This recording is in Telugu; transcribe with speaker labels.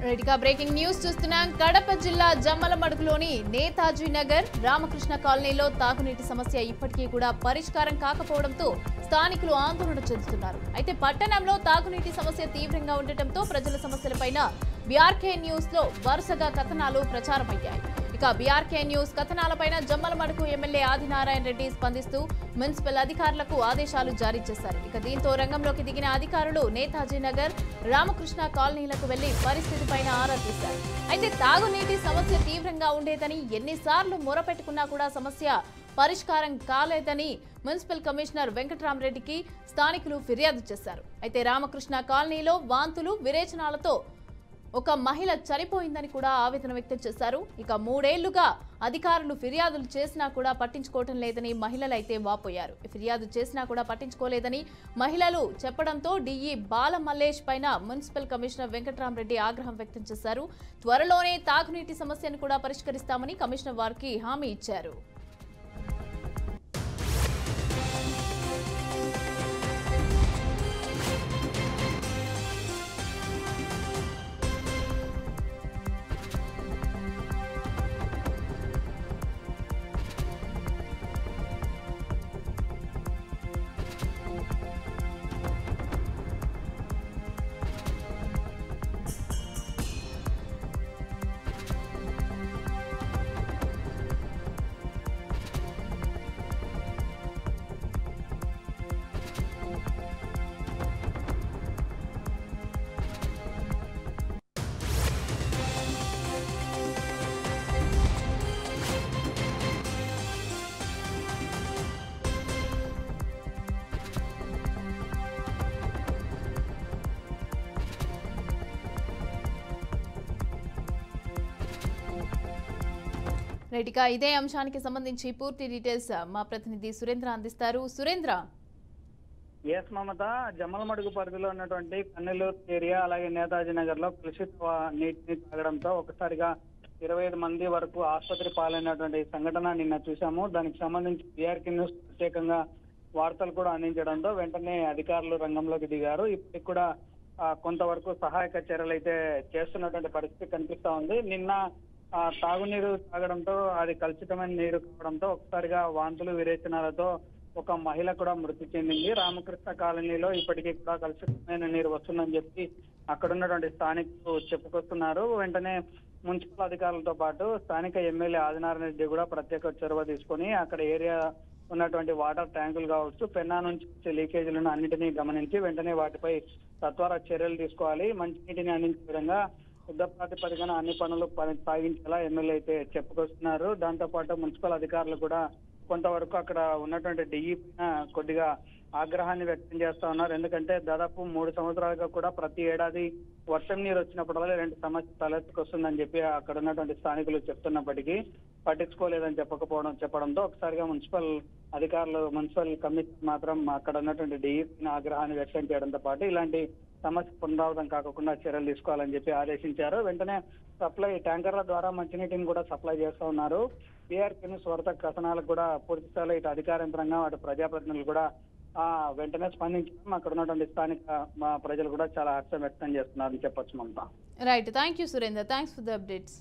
Speaker 1: రెడ్డిగా బ్రేకింగ్ న్యూస్ చూస్తున్నాం. కడప జిల్లా జమ్మలమడుగులోని నేతాజీ నగర్ రామకృష్ణ కాలనీలో తాగునీటి సమస్య ఇప్పటికీ కూడా పరిష్కారం కాకపోవడంతో స్థానికులు ఆందోళన చెందుతున్నారు. అయితే పట్టణంలో తాగునీటి సమస్య తీవ్రంగా ఉండటంతో ప్రజల సమస్యలపైన బీఆర్కే న్యూస్ లో వరుసగా కథనాలు ప్రచారమయ్యాయి. ఇక బీఆర్కే న్యూస్ కథనాలపైన జమ్మలమడుగు ఎమ్మెల్యే ఆదినారాయణ రెడ్డి స్పందిస్తూ మున్సిపల్ అధికారులకు ఆదేశాలు జారీ చేశారు. ఇక దీంతో రంగంలోకి దిగిన అధికారులు నేతాజీ నగర్ రామకృష్ణ కాలనీలకు వెళ్లి పరిస్థితిపైన ఆరా తీశారు. అయితే తాగునీటి సమస్య తీవ్రంగా ఉండేదని ఎన్నిసార్లు మొరపెట్టుకున్నా కూడా సమస్య పరిష్కారం కాలేదని మున్సిపల్ కమిషనర్ వెంకట్రామరెడ్డికి స్థానికులు ఫిర్యాదు చేశారు. అయితే రామకృష్ణ కాలనీలో వాంతులు విరేచనాలతో ఒక మహిళ చనిపోయిందని కూడా ఆవేదన వ్యక్తం చేశారు. ఇక 3 ఏళ్లుగా అధికారులు ఫిర్యాదులు చేసినా కూడా పట్టించుకోవటం లేదని మహిళలు అయితే వాపోయారు. ఫిర్యాదు చేసినా కూడా పట్టించుకోలేదని మహిళలు చెప్పడంతో డిఈ బాల మల్లేష్ పైన మున్సిపల్ కమిషనర్ వెంకట్రామరెడ్డి ఆగ్రహం వ్యక్తం చేశారు. త్వరలోనే తాగునీటి సమస్యను కూడా పరిష్కరిస్తామని కమిషనర్ వారికి హామీ ఇచ్చారు. రైట్గా ఇదే అంశానికి సంబంధించి పూర్తి డీటెయిల్స్ మా ప్రతినిధి సురేంద్ర అందిస్తారు. సురేంద్ర.
Speaker 2: ఎస్ మమత, జమ్మలమడుగు పరిధిలో ఉన్నటువంటి కన్నెలూరు ఏరియా అలాగే నేతాజీ నగర్ లో కలుషిత నీటిని తాగడంతో ఒకసారిగా 25 మంది వరకు ఆసుపత్రి పాలైనటువంటి సంఘటన నిన్న చూసాము. దానికి సంబంధించి బీఆర్కే న్యూస్ ప్రత్యేకంగా వార్తలు కూడా అందించడంతో వెంటనే అధికారులు రంగంలోకి దిగారు. ఇప్పటికి కూడా కొంతవరకు సహాయక చర్యలు అయితే చేస్తున్నటువంటి పరిస్థితి కనిపిస్తా ఉంది. నిన్న తాగునీరు తాగడంతో అది కలుషితమైన నీరు కావడంతో ఒకసారిగా వాంతులు విరేచనాలతో ఒక మహిళ కూడా మృతి చెందింది. రామకృష్ణ కాలనీలో ఇప్పటికీ కూడా కలుషితమైన నీరు వస్తుందని చెప్పి అక్కడ ఉన్నటువంటి స్థానికులు చెప్పుకొస్తున్నారు. వెంటనే మున్సిపల్ అధికారులతో పాటు స్థానిక ఎమ్మెల్యే ఆదినారాయణ రెడ్డి కూడా ప్రత్యేక చొరవ తీసుకుని అక్కడ ఏరియా ఉన్నటువంటి వాటర్ ట్యాంకులు కావచ్చు, పెన్నా నుంచి వచ్చే లీకేజీలను అన్నింటినీ గమనించి వెంటనే వాటిపై సత్వర చర్యలు తీసుకోవాలి, మంచినీటిని అందించే విధంగా యుద్ధ ప్రాతిపదికన అన్ని పనులు సాగించేలా ఎమ్మెల్యే అయితే చెప్పుకొస్తున్నారు. దాంతో పాటు మున్సిపల్ అధికారులు కూడా కొంతవరకు అక్కడ ఉన్నటువంటి డిఈ పైన కొద్దిగా ఆగ్రహాన్ని వ్యక్తం చేస్తా ఉన్నారు. ఎందుకంటే దాదాపు 3 సంవత్సరాలుగా కూడా ప్రతి ఏడాది వర్షం నీరు వచ్చినప్పుడల్లా 2 సమస్య తలెత్తుకొస్తుందని చెప్పి అక్కడ ఉన్నటువంటి స్థానికులు చెప్తున్నప్పటికీ పట్టించుకోలేదని చెప్పడంతో ఒకసారిగా మున్సిపల్ అధికారులు మున్సిపల్ కమిషనర్ మాత్రం అక్కడ ఉన్నటువంటి డిఈ పైన ఆగ్రహాన్ని వ్యక్తం చేయడంతో పాటు ఇలాంటి సమస్య పునరావృతం కాకుండా చర్యలు తీసుకోవాలని చెప్పి ఆదేశించారు. వెంటనే సప్లై ట్యాంకర్ల ద్వారా మంచినీటిని కూడా సప్లై చేస్తూ ఉన్నారు. బీఆర్కే న్యూస్ వార్త కథనాలకు కూడా పూర్తి స్థాయిలో ఇటు అధికార యంత్రాంగం అటు ప్రజాప్రతినిధులు కూడా వెంటనే స్పందించడం అక్కడ ఉన్నటువంటి స్థానిక ప్రజలు కూడా చాలా హర్షం వ్యక్తం చేస్తున్నారని చెప్పొచ్చు Mamata.
Speaker 1: Right, thank you Surender, thanks for the updates.